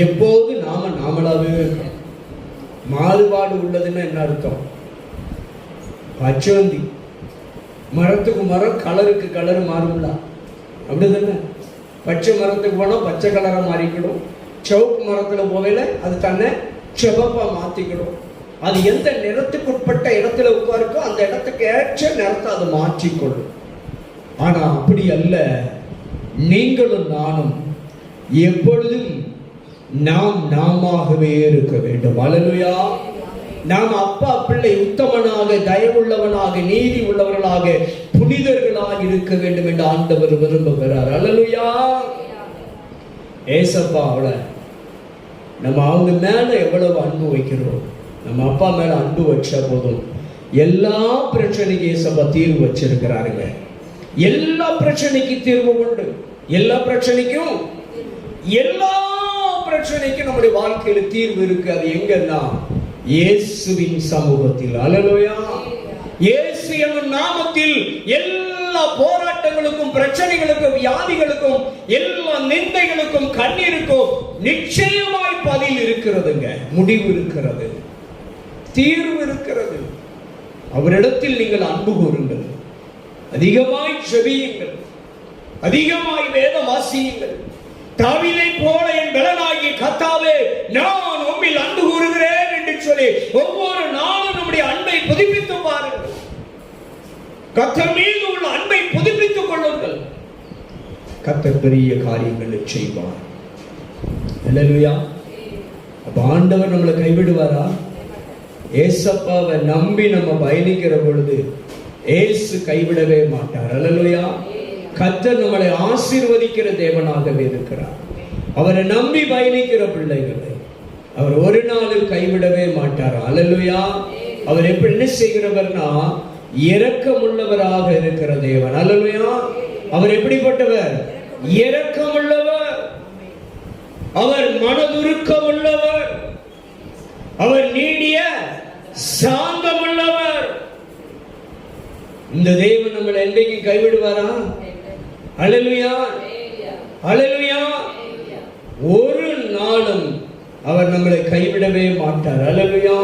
எப்போது நாமளாவே இருக்கணும். மாறுபாடு உள்ளதுன்னா என்ன அர்த்தம்? பச்சோந்தி மரத்துக்கு மரம், கலருக்கு கலர் மாறும்ல, அப்படிதானே? பச்சை மரத்துக்கு போனா பச்சை கலரா மாறிக்கிடும். சிவப்பு மரத்துல போவேல அது தன்னை சிவப்பா மாத்திக்கிடும். அது எந்த நிறத்துக்கு உட்பட்ட இடத்துல உட்காருக்கோ அந்த இடத்துக்கு ஏற்ற நிறத்தை அது மாற்றிக்கொள்ளும். ஆனா அப்படி அல்ல. நீங்களும் நானும் எப்பொழுதும் நாமாகவே இருக்க வேண்டும். அல்லேலூயா. நாம் அப்பா பிள்ளை உத்தமனாக, தயவுள்ளவனாக, நீதி உள்ளவர்களாக, புனிதர்களாக இருக்க வேண்டும் என்று ஆண்டவர் விரும்புகிறார். அல்லேலூயா. ஏசப்பா நம்ம அவங்க மேல எவ்வளவு அன்பு வைக்கிறோம். நம்ம அப்பா மேல அன்பு வச்ச போதும் எல்லா பிரச்சனைக்கு ஏசப்பா தீர்வு வச்சிருக்கிறாருங்க. எல்லா பிரச்சனைக்கு தீர்வு உண்டு. எல்லா பிரச்சனைக்கும் நம்முடைய வாழ்க்கையில தீர்வு இருக்கு. அது எங்கன்னா இயேசுவின் சமூகத்தில். அல்லேலூயா. இயேசு என்னும் நாமத்தில் எல்லா போராட்டங்களுக்கும், பிரச்சனைகளுக்கும், வியாதிகளுக்கும், எல்லா நிந்தைகளுக்கும், கண்ணீருக்கும் நிச்சயமாய் பதில் இருக்கிறதுங்க. முடிவு இருக்கிறது, தீர்வு இருக்கிறது. அவரிடத்தில் நீங்கள் அன்பு கூறுங்கள், அதிகமாய் ஜெபியுங்கள், அதிகமாய் வேதம் வாசியுங்கள். தாவீதை போல என் பலனாகிய கர்த்தாவே நான் உம்மில் அன்பு கூறுகிறேன் என்று சொல்லி ஒவ்வொரு நாளும் நம்முடைய அன்பை புதுப்பித்து பாருங்கள். கர்த்தர் மீது உள்ள அன்பை புதுப்பித்துக் கொள்ளுங்கள். கர்த்தர் பெரிய காரியங்களை செய்வார். அல்லேலூயா. அப்ப ஆண்டவர் நம்மளை கைவிடுவாரா? ஏசப்பாவை நம்பி நம்ம பயணிக்கிற பொழுது ஏசு கைவிடவே மாட்டார். அல்லேலூயா. கர்த்தர் நம்மளை ஆசீர்வதிக்கிற தேவனாகவே இருக்கிறார். அவரை நம்பி பயணிக்கிற பிள்ளைகளை அவர் ஒரு நாளில் கைவிடவே மாட்டார். அல்லேலூயா. அவர் எப்படி என்ன செய்கிறவர்னா இரக்கமுள்ளவராக இருக்கிற தேவன். அல்லேலூயா. அவர் எப்படிப்பட்டவர்? இரக்கமுள்ளவர். அவர் மனதுருக்கம் உள்ளவர். அவர் நீடிய சாந்தமுள்ளவர். இந்த தேவன் நம்மளை என்றைக்கு கைவிடுவாரா? அல்லேலூயா. அல்லேலூயா. ஒரு நாளும் அவர் நம்மளை கைவிடவே மாட்டார். அல்லேலூயா.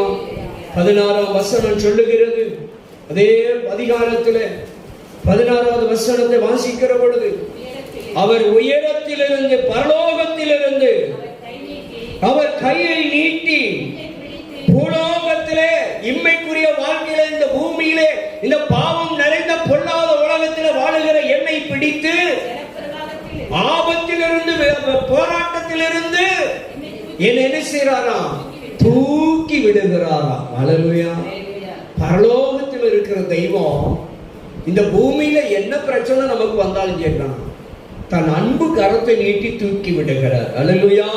16ஆம் வசனம் சொல்லுகிறது, அதே அதிகாரத்தில் 16வது வசனத்தை வாசிக்கிற பொழுது, அவர் உயரத்திலிருந்து பரலோகத்திலிருந்து அவர் கையை நீட்டி பூலோகத்திலே இம்மைக்குரிய வாழ்க்கையில இந்த பூமியிலே இந்த பாவம் நிறைந்த பொல்லாத உலகத்திலே வாழுகிற என்னை பிடித்து ஆபத்திலிருந்து போராட்டத்திலிருந்து என்ன செய்றாராம்? தூக்கி விடுகிறாராம். அல்லேலூயா. பரலோகத்தில் இருக்கிற தெய்வம் இந்த பூமியில என்ன பிரச்சனை நமக்கு வந்தாலும் கேட்கலாம், தன் அன்பு கரத்தை நீட்டி தூக்கி விடுகிறார். அல்லேலூயா.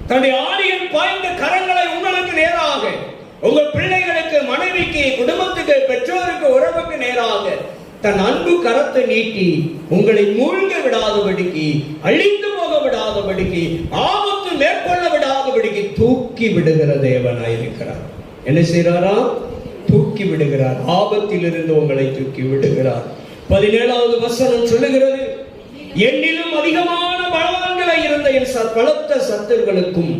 தன்னுடைய ஆணியின் பாய்ந்த கரங்களை உங்களுக்கு நேராக, உங்கள் பிள்ளைகளுக்கு, மனைவிக்கு, குடும்பத்துக்கு, பெற்றோருக்கு, உறவுக்கு நேராக தன் அன்பு கரத்தை நீட்டி உங்களை மூழ்க விடாதபடிக்கு, அழிந்து போக விடாதபடிக்கு, ஆபத்து மேற்கொள்ள விடாதபடிக்கு தூக்கி விடுகிற தேவனாயிருக்கிறார். என்ன செய்றாரா? தூக்கி விடுகிறார். ஆபத்திலிருந்து உங்களை தூக்கி விடுகிறார். 17வது வசனம் சொல்லுகிறது, என்னிலும் அதிகமான பலவான்களை இருந்த என் பலத்த சத்துருக்களுக்கும்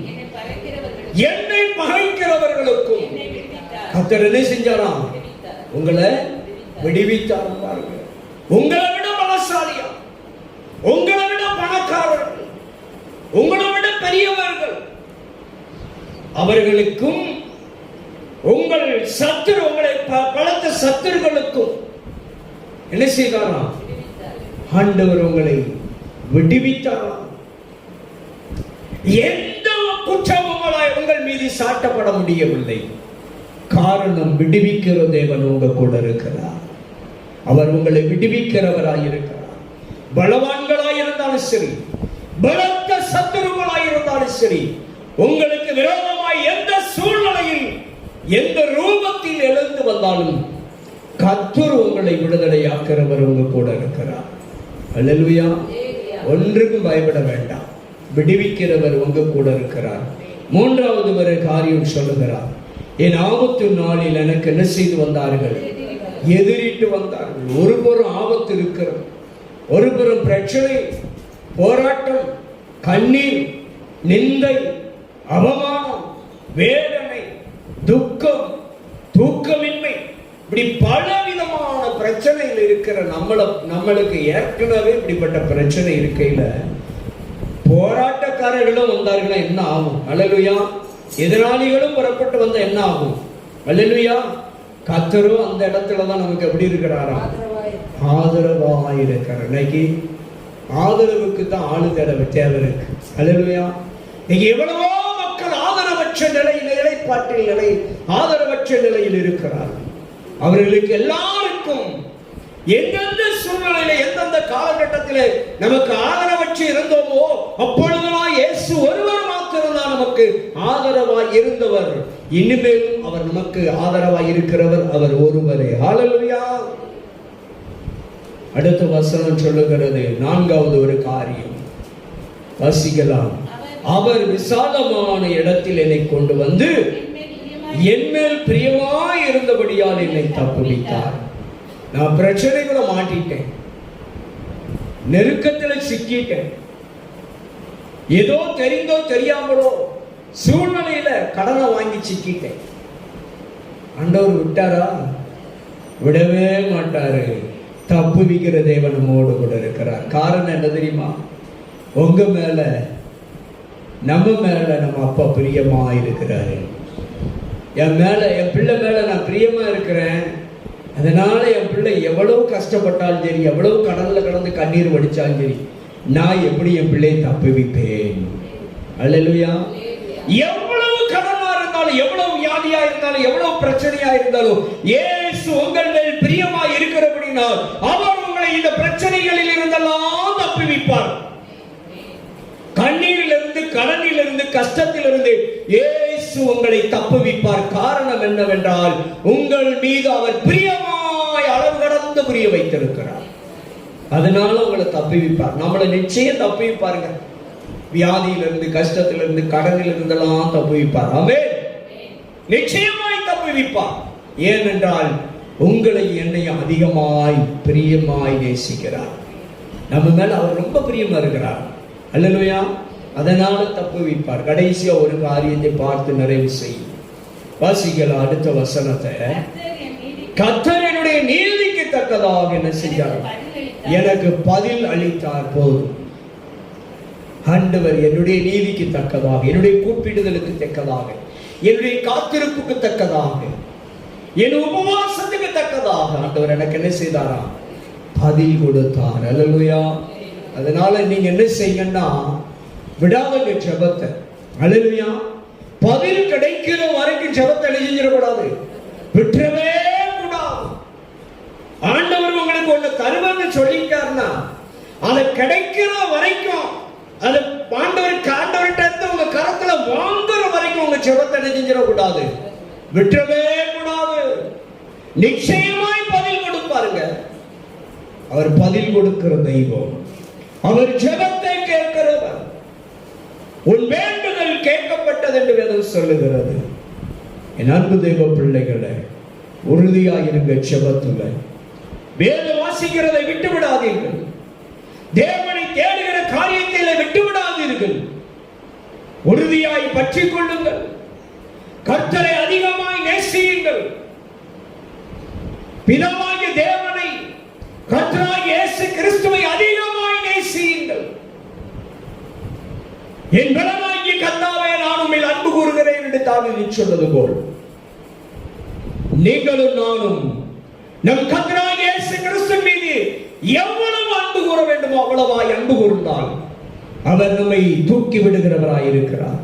என்னை பகைக்கிறவர்களுக்கும் கர்த்தர் என்ன செஞ்சாராம்? உங்களை விடுவித்தார். உங்களை விட பலசாலியா, உங்களை விட பணக்காரர்கள், உங்களை விட பெரியவர்கள், அவர்களுக்கும் உங்கள் சத்துரு, உங்களை பலத்த சத்துருக்களுக்கும் என்ன செய்தாராம்? ஆண்டவர் உங்களை விடுவித்தாராம். எந்த குற்றமும் உங்கள் மீது சாட்டப்பட முடியவில்லை. காரணம், விடுவிக்கிற தேவன் உங்க கூட இருக்கிறார். அவர் உங்களை விடுவிக்கிறவராயிருக்கிறார். பலவான்களாயிருந்தாலும் சரி, பலத்த சத்துருக்களாயிருந்தாலும் சரி, உங்களுக்கு விரோதமாய் எந்த சூழ்நிலையில் எந்த ரூபத்தில் எழுந்து வந்தாலும் கர்த்தர் உங்களை விடுதலையாக்கிறவர் உங்க கூட இருக்கிறார். அல்லேலூயா. ஒன்றுக்கும் பயப்பட வேண்டாம், விடுவிக்கிறவர் உங்க கூட இருக்கிறார். 3வது ஒரு காரியம் சொல்லுகிறார், என் ஆபத்து நாளில் எனக்கு என்ன செய்து வந்தார்கள்? எதிரிட்டு வந்தார்கள். ஒருபுறம் ஆபத்து இருக்கிறது, ஒருபுறம் பிரச்சனை, போராட்டம், கண்ணீர், நிந்தை, அவமானம், வேதனை, துக்கம், தூக்கமின்மை, இப்படி பல விதமான பிரச்சனைகள் இருக்கிற நம்மளுக்கு ஏற்கனவே இப்படிப்பட்ட பிரச்சனை இருக்கையில போராட்டக்காரர்களும் வந்தார்கள் என்ன ஆகும்? அல்லேலூயா. எதிராளிகளும் புறப்பட்டு வந்த என்ன ஆகும்? அல்லேலூயா. கர்த்தரும் அந்த இடத்துலதான் நமக்கு எப்படி இருக்கிறாரா? ஆதரவாய் இருக்கிறார். இன்னைக்கு ஆதரவுக்கு தான் ஆளு தேவை இருக்கு. அல்லேலூயா. இன்னைக்கு எவ்வளவோ மக்கள் ஆதரவற்ற நிலையில் ஆதரவற்ற நிலையில் இருக்கிறார்கள். அவர்களுக்கு எல்லாருக்கும் எந்தெந்த சூழ்நிலையில, எந்தெந்த காலகட்டத்திலே நமக்கு ஆதரவற்று இருந்தோமோ அப்பொழுதெல்லாம் இயேசு ஒருவர் மாத்திரம்தான் நமக்கு ஆதரவாய் இருந்தவர். இனிமேலும் அவர் நமக்கு ஆதரவாய் இருக்கிறவர் அவர் ஒருவரே. ஹல்லேலூயா. அடுத்த வசனம் சொல்லுகிறது, 4வது ஒரு காரியம் வாசிக்கலாம். அவர் விசாலமான இடத்தில் என்னை கொண்டு வந்து என்மேல் பிரியமாய் இருந்தபடியால் என்னை தப்புவித்தார். நான் பிரச்சனைகளை மாட்டிட்டேன், நெருக்கத்தில் சிக்கிட்டேன், ஏதோ தெரிந்தோ தெரியாமலோ சூழ்நிலையில கடனை வாங்கி சிக்கிட்டேன். ஆண்டவர் விட்டாரா? விடவே மாட்டாரு. தப்புவிக்கிற தேவன் நம்மோடு கூட இருக்கிறார். காரணம் என்ன தெரியுமா? உங்க மேல, நம்ம மேல நம்ம அப்பா பிரியமா இருக்கிறாரு. என் மேல, என் பிள்ளை மேல நான் பிரியமா இருக்கிறேன். அதனால என் பிள்ளை எவ்வளவு கஷ்டப்பட்டாலும் சரி, எவ்வளவு கடல்ல கடந்து கண்ணீர் வடிச்சாலும் சரி, நான் எப்படி என் பிள்ளையை தப்புவிப்பேன். அல்லேலூயா. எவ்வளவு கடனா இருந்தாலும், எவ்வளவு வியாதியா இருந்தாலும், எவ்வளவு பிரச்சனையா இருந்தாலும், இயேசு உங்கள் மேல் பிரியமா இருக்கிறபடினால் அவர் உங்களை இந்த பிரச்சனைகளில் இருந்தெல்லாம் தப்புவிப்பார். கண்ணீரிலிருந்து, கடனிலிருந்து, கஷ்டத்திலிருந்து இயேசு உங்களை தப்புவிப்பார். காரணம் என்னவென்றால், உங்கள் மீது அவர் பிரியமாய் அளவு கடந்து புரிய வைத்திருக்கிறார். அதனால உங்களை தப்புவிப்பார். நம்மளை நிச்சயம் தப்புவிப்பாருங்க. வியாதியிலிருந்து, கஷ்டத்திலிருந்து, கடனிலிருந்தெல்லாம் தப்புவிப்பார். ஆமென். நிச்சயமாய் தப்புவிப்பார். ஏனென்றால் உங்களை என்னை அதிகமாய் பிரியமாய் நேசிக்கிறார். நம்ம மேல அவர் ரொம்ப பிரியமா இருக்கிறார். அல்லேலூயா. அதனால தப்புவிப்பார். கடைசியா ஒரு காரியத்தை பார்த்து நிறைவு செய்யும். வாசிக்கலாம் அடுத்த வசனத்தை. கர்த்தர் என்னுடைய நீதிக்கு தக்கதாக என்ன செய்தார்? எனக்கு பதில் அளித்தார். போதும். ஆண்டவர் என்னுடைய நீதிக்கு தக்கதாக, என்னுடைய கூப்பிடுதலுக்கு தக்கதாக, என்னுடைய காத்திருப்புக்கு தக்கதாக, என் உபவாசத்துக்கு தக்கதாக ஆண்டவர் எனக்கு என்ன செய்தாரா? பதில் கொடுத்தார். அல்லேலூயா. அதனால நீங்க என்ன செய்யணும்னா, விடாத ஜெபத்தை, அல்லேலூயா, பதில் கிடைக்கிற வரைக்கும் ஜெபத்தை செஞ்சிடக்கூடாது, விட்டுறவே கூடாது. ஆண்டவர் உங்களுக்கு ஒண்ணு தருவன்னு சொல்லிட்டாருன்னா அதை கிடைக்கிற வரைக்கும், அது ஆண்டவர்கிட்ட உங்க கரத்துல வாங்குற வரைக்கும் உங்க ஜெபத்தை செஞ்சிடக்கூடாது, விட்டுறவே கூடாது. நிச்சயமாய் பதில் கொடுப்பாருங்க. அவர் பதில் கொடுக்கிற தெய்வம். அவர் ஜெபத்தை கேட்கிறவர். உன் வேண்டுதல் கேட்கப்பட்டது என்று வேதம் சொல்லுகிறது. என் அன்பு தெய்வ பிள்ளைகளை, உறுதியாயிருங்க ஜெபத்துல. வேதம் வாசிக்கிறதை விட்டு விடாதீர்கள். தேவனை தேடுகிற காரியத்தை விட்டு விடாதீர்கள். உறுதியாய் பற்றிக் கொள்ளுங்கள். கர்த்தரை அதிகமாய் நேசியுங்கள். பிதாவாகிய தேவனை, கர்த்தராகிய இயேசு கிறிஸ்துவை அதிகமாய் நேசியுங்கள். என் பலனாகிய கர்த்தாவே, நான் உம்மில் அன்பு கூறுகிறேன் என்று தாவீது சொன்னது போல், நீங்களும் நானும் நம் கர்த்தராகிய இயேசு கிறிஸ்து மீது எவ்வளவு அன்பு கூற வேண்டுமோ அவ்வளவாய் அன்பு கூர்ந்தால் அவர் நம்மை தூக்கி விடுகிறவராய் இருக்கிறார்.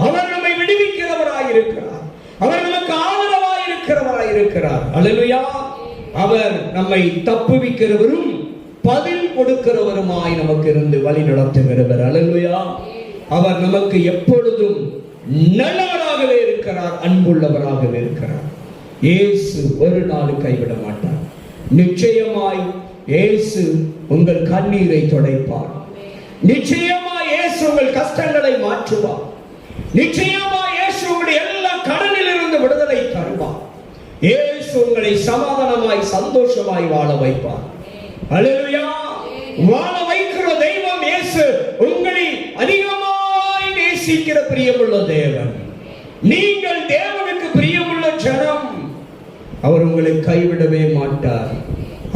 அவர் நம்மை விடுவிக்கிறவராய் இருக்கிறார். அவர் நமக்கு ஆதரவாய் இருக்கிறவராய் இருக்கிறார். அல்லேலூயா. அவர் நம்மை தப்புவிக்கிறவரும் பதில் கொடுக்கிறவருமாய் நமக்கு இருந்து வழி நடத்துகிறவர். அல்லேலூயா. அவர் நமக்கு எப்பொழுதும் நல்லவராகவே இருக்கிறார், அன்புள்ளவராகவே இருக்கிறார். இயேசு ஒரு நாள் கைவிட மாட்டார். நிச்சயமாய் இயேசு உங்கள் கண்ணீரை துடைப்பார். நிச்சயமாய் இயேசு உங்கள் கஷ்டங்களை மாற்றுவார். நிச்சயமாய் இயேசு உங்களுடைய எல்லா கடனில் இருந்து விடுதலை தருவார். இயேசு உங்களை சமாதானமாய் சந்தோஷமாய் வாழ வைப்பார். அல்லேலூயா. வாழ வைக்கிற தெய்வம் இயேசு. உங்களை அதிகமாய் நேசிக்கிற பிரியமுள்ள தேவன். நீங்கள் தேவனுக்கு பிரியமுள்ள ஜனம். அவர் உங்களை கைவிடவே மாட்டார்.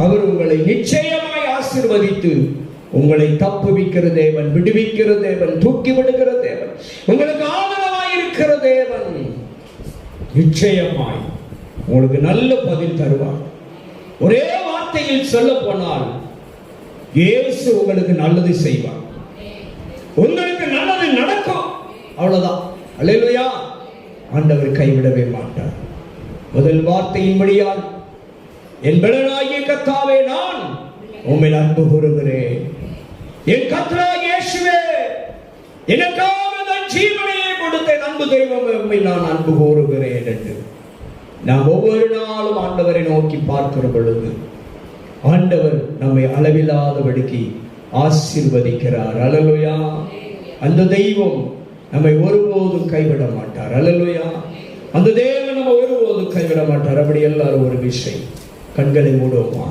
அவர் உங்களை நிச்சயமாய் ஆசீர்வதித்து உங்களை தப்புவிக்கிற தேவன், விடுவிக்கிற தேவன், தூக்கி விடுகிற தேவன், உங்களுக்கு ஆதரவாய் இருக்கிற தேவன். நிச்சயமாய் உங்களுக்கு நல்ல பதில் தருவார். ஒரே வார்த்தையில் சொல்ல போனால், இயேசு உங்களுக்கு நல்லது செய்வார். உங்களுக்கு நல்லது நடக்கும். அவ்வளவுதான். அல்லேலூயா. ஆண்டவர் கைவிடவே மாட்டார். முதல் வார்த்தையின்படியால், என் பலனாகிய கர்த்தாவே, நான் உம்மில் அன்பு கூறுகிறேன். என் கர்த்தராகிய இயேசுவே, எனக்காக தன் ஜீவனையே கொடுத்த அன்பு தெய்வம், உம்மில் நான் அன்பு கூறுகிறேன் என்று நாம் ஒவ்வொரு நாளும் ஆண்டவரை நோக்கி பார்க்கிற பொழுது ஆண்டவர் நம்மை அளவில்லாதபடிக்கு ஆசீர்வதிக்கிறார். அல்லேலூயா. அந்த தெய்வம் நம்மை ஒருபோதும் கைவிட மாட்டார். அல்லேலூயா. அந்த தேவன் நம்ம ஒருபோதும் கைவிட மாட்டார். அப்படி எல்லாரும் ஒரு விஷயம் கண்களை மூடுவோமா?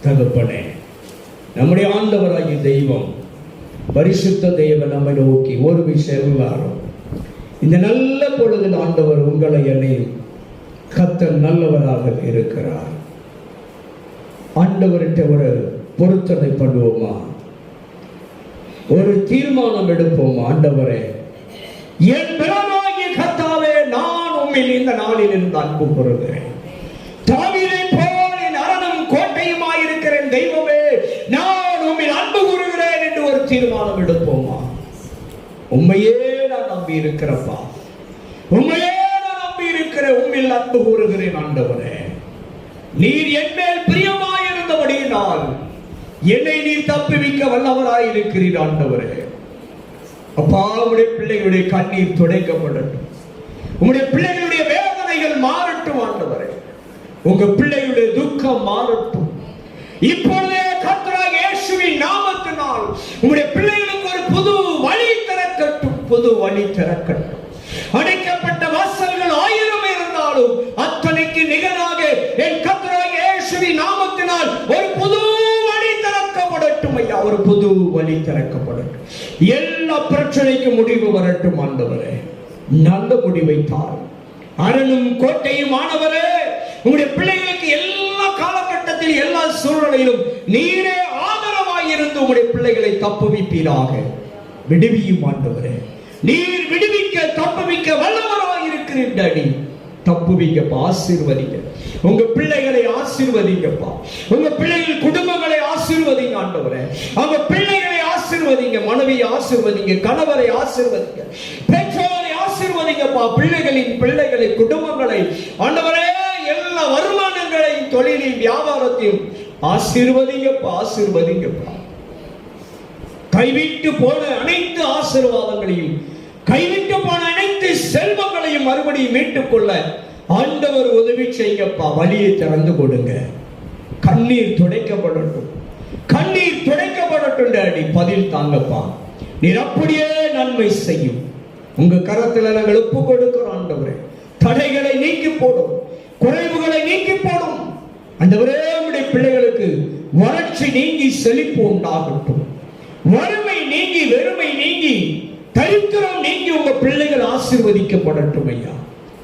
தகப்பனே, நம்முடைய ஆண்டவராகிய தெய்வம், பரிசுத்த தேவன் நம்மை நோக்கி ஒரு விஷயம் எல்லாரும் இந்த நல்ல பொழுதில் ஆண்டவர் உங்களை என்னையும் கர்த்தர் நல்லவராக இருக்கிறார். ஆண்டவர்கிட்ட ஒரு பொருத்தனை பண்ணுவோமா? ஒரு தீர்மானம் எடுப்போம். ஆண்டவரே, என் பலனாகிய கர்த்தாவே, நான் உம்மில் இந்த நாளில் இருந்து அன்பு கூறுகிறேன். தாவீதை போல் என் அரணும் கோட்டையுமாய் இருக்கிறேன் தெய்வமே, நான் உம்மில் அன்பு கூறுகிறேன் என்று ஒரு தீர்மானம் எடுப்போமா? உம்மையே நான் நம்பி இருக்கிறப்பா, உம்மையே நான் நம்பி இருக்கிறேன், உம்மில் அன்பு கூறுகிறேன். ஆண்டவரே, நீர் என் மேல் பிரியமாயிருந்தபடியினால் என்னை நீர் தப்புவிக்க வல்லவராய் இருக்கிறீர். ஆண்டவரே, அப்பா, உம்முடைய பிள்ளைகளுடைய கண்ணீர் துடைக்கப்படட்டும். உம்முடைய பிள்ளைகளுடைய வேதனைகள் மாறட்டும். ஆண்டவரே, உங்க பிள்ளைகளுடைய துக்கம் மாறட்டும். இப்பொழுதே கர்த்தராகிய இயேசுவின் நாமத்தினால் உம்முடைய பிள்ளைகளுக்கு ஒரு புது வழி திறக்கட்டும். புது வழி திறக்கட்டும். அடைக்கப்பட்ட வாசல்கள் 1000 இருந்தாலும் அத்தனைக்கு நிகராக என் கர்த்தராகிய இயேசுவின் நாமத்தினால் ஒரு புது வழி திறக்கப்படட்டும். ஒரு புது வழி திறக்கப்படட்டும். எல்லா பிரச்சனைக்கும் முடிவு வரட்டும் ஆண்டவரே. நல்ல முடிவை தாரும். அரணும் கோட்டையும் ஆனவரே, உங்களுடைய பிள்ளைகளுக்கு எல்லா காலகட்டத்தில் எல்லா சூழ்நிலையிலும் நீரே ஆதரவாய் இருந்து உங்களுடைய பிள்ளைகளை தப்புவிப்பீராக. விடுவியும் ஆண்டவரே. நீர் விடுவிக்க தப்புவிக்க வல்லவராய் இருக்கிறீர் டாடி. தப்புவிங்கப்பா, ஆசீர்வதிங்க. உங்க பிள்ளைகளை ஆசீர்வதிங்கப்பா. உங்க பிள்ளைகள் குடும்பங்களை ஆசீர்வதிங்க ஆண்டவரே. அவங்க பிள்ளைகளை ஆசீர்வதிங்க. மனைவியை ஆசீர்வதிங்க, கணவரை ஆசீர்வதிங்க, பெற்றோரை ஆசீர்வதிங்கப்பா. பிள்ளைகளை குடும்பங்களை ஆண்டவரே, எல்லா வருமானங்களையும் தொழிலையும் வியாபாரத்தையும் ஆசீர்வதிங்கப்பா, ஆசீர்வதிங்கப்பா. கைவிட்டு போன அனைத்து ஆசீர்வாதங்களையும், கைவிட்டு போன அனைத்து செல்வங்களையும் மறுபடியும் மீட்டுக் கொள்ள ஆண்டவர் உதவி செய்யப்பா. வழியை திறந்து கொடுங்க. கண்ணீர் துடைக்கப்படட்டும், கண்ணீர் துடைக்கப்படட்டும் டாடி. பதில் தாங்கப்பா. நீர் அப்படியே நன்மை செய்யும். உங்க கரத்தில் நாங்கள் ஒப்பு கொடுக்கிறோம் ஆண்டவரே. தடைகளை நீக்கி போடும், குறைவுகளை நீக்கி போடும் ஆண்டவரே. உம்முடைய பிள்ளைகளுக்கு வறட்சி நீங்கி செழிப்பு உண்டாகட்டும். வறுமை நீங்கி, வெறுமை நீங்கி, தரித்திரம் நீங்கி உங்க பிள்ளைகள் ஆசீர்வதிக்கப்படட்டும் ஐயா.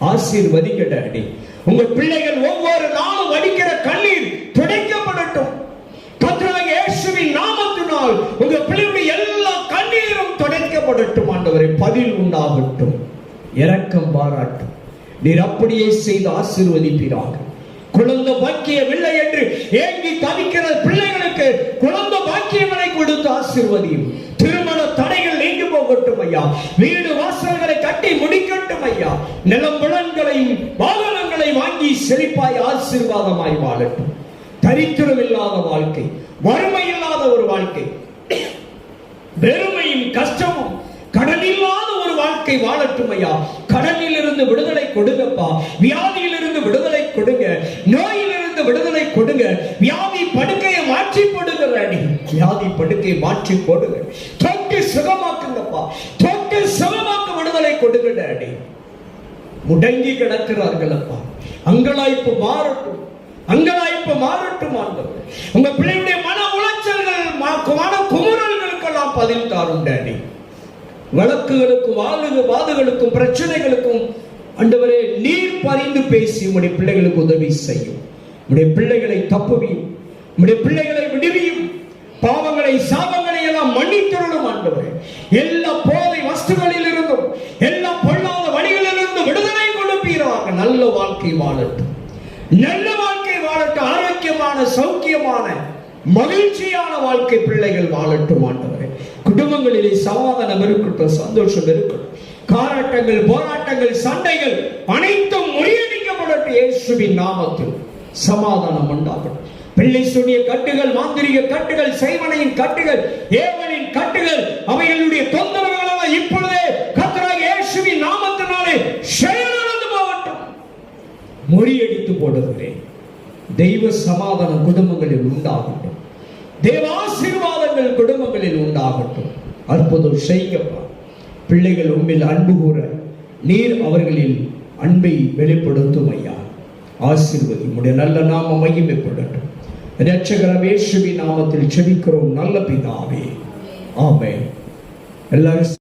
ஆசீர்வதிக்க டாடி. உங்க பிள்ளைகள் ஒவ்வொரு நாளும் வடிக்கிற கண்ணீர் துடைக்கப்படட்டும். கர்த்தராகிய இயேசுவின் நாமத்தினால் உங்க பிள்ளைகளுடைய எல்லா கண்ணீரும் துடைக்கப்படட்டும் ஆண்டவரே. பதில் உண்டாகட்டும், இரக்கம் பாராட்டும். நீர் அப்படியே செய்து ஆசீர்வதிப்பீராக. குழந்தை பாக்கியம் இல்லை என்று ஏங்கி தவிக்கிற பிள்ளைகளுக்கு குழந்தை பாக்கியங்களை கொடுத்து ஆசீர்வதியும். திருமண தடைகள் நீங்கி போகட்டும் ஐயா. வீடு வாசல்களை கட்டி முடிக்கட்டும் ஐயா. நிலம் புலன்களையும் வாகனங்களை வாங்கி செழிப்பாய் ஆசீர்வாதமாய் வாழட்டும். தரித்திரம் இல்லாத வாழ்க்கை, வறுமை இல்லாத ஒரு வாழ்க்கை, வெறுமையும் கஷ்டமும் கடன் இல்லாத ஒரு வாழ்க்கை வாழட்டும் ஐயா. கடனில் இருந்து விடுதலை கொடுங்கப்பா. வியாதியில் இருந்து விடுதலை கொடுங்க. நோயில் இருந்து விடுதலை கொடுங்க. வியாதி படுக்கையை மாற்றி போடுங்க. வியாதி படுக்கையை மாற்றி போடுங்க. தொட்டு சுகமாக்குங்கப்பா. தொட்டு சுகமாக்க விடுதலை கொடுங்க டாடி. முடங்கி கிடக்கிறார்கள் அப்பா. அங்கலாய்ப்பு மாறட்டும், அங்கலாய்ப்பு மாறட்டும் ஆண்டவரே. உங்க பிள்ளையுடைய மன உளைச்சல்கள், மன குமுறல்களுக்கெல்லாம் பதில் தாரும் டாடி. வழக்குகளுக்கும் வாதுகளுக்கும் பிரச்சனைகளுக்கும் ஆண்டவரே நீர் பரிந்து பேசி உம்முடைய பிள்ளைகளுக்கு உதவி செய்யும். உம்முடைய பிள்ளைகளை தப்புவியும், உம்முடைய பிள்ளைகளை விடுவியும். பாவங்களை சாபங்களை எல்லாம் மன்னித்தருளும் ஆண்டவரே. எல்லா போதை வஸ்துகளில் இருந்தும், எல்லா பொல்லாத வழிகளிலிருந்து விடுதலை கொடுப்பீராக. நல்ல வாழ்க்கை வாழட்டும், நல்ல வாழ்க்கை வாழட்டும். ஆரோக்கியமான, சௌக்கியமான, மகிழ்ச்சியான வாழ்க்கை பிள்ளைகள் வாழட்டும் ஆண்டவரே. குடும்பங்களிலே சமாதானம் இருக்கட்டும், சந்தோஷம் இருக்கட்டும். காராட்டங்கள், போராட்டங்கள், சண்டைகள் அனைத்தும் முறியடிக்கப்படட்டும். இயேசுவின் நாமத்தில் சமாதானம் உண்டாகட்டும். பிள்ளை சுனிய கட்டுகள், மாந்திரிக கட்டுகள், செய்வனையின் கட்டுகள், ஏவலின் கட்டுகள், அவைகளுடைய தொந்தரவுகள் இப்பொழுதே கர்த்தராகிய இயேசுவின் நாமத்தினாலே செயலிழந்து போகட்டும். முறியடித்து போடுகிறேன். தெய்வ சமாதானம் குடும்பங்களில் உண்டாகட்டும். தேவ ஆசீர்வாதங்கள் குடும்பங்களில் உண்டாகட்டும். அற்புதம் செய்யப்பா. பிள்ளைகள் உம்மில் அன்பு கூற நீர் அவர்களில் அன்பை வெளிப்படுத்தும் ஐயா. ஆசீர்வதி. உம்முடைய நல்ல நாமம் மகிமைப்படட்டும். இரட்சகர் இயேசுவின் நாமத்தில் ஜெபிக்கிறோம் நல்ல பிதாவே. ஆமென். எல்லாரும்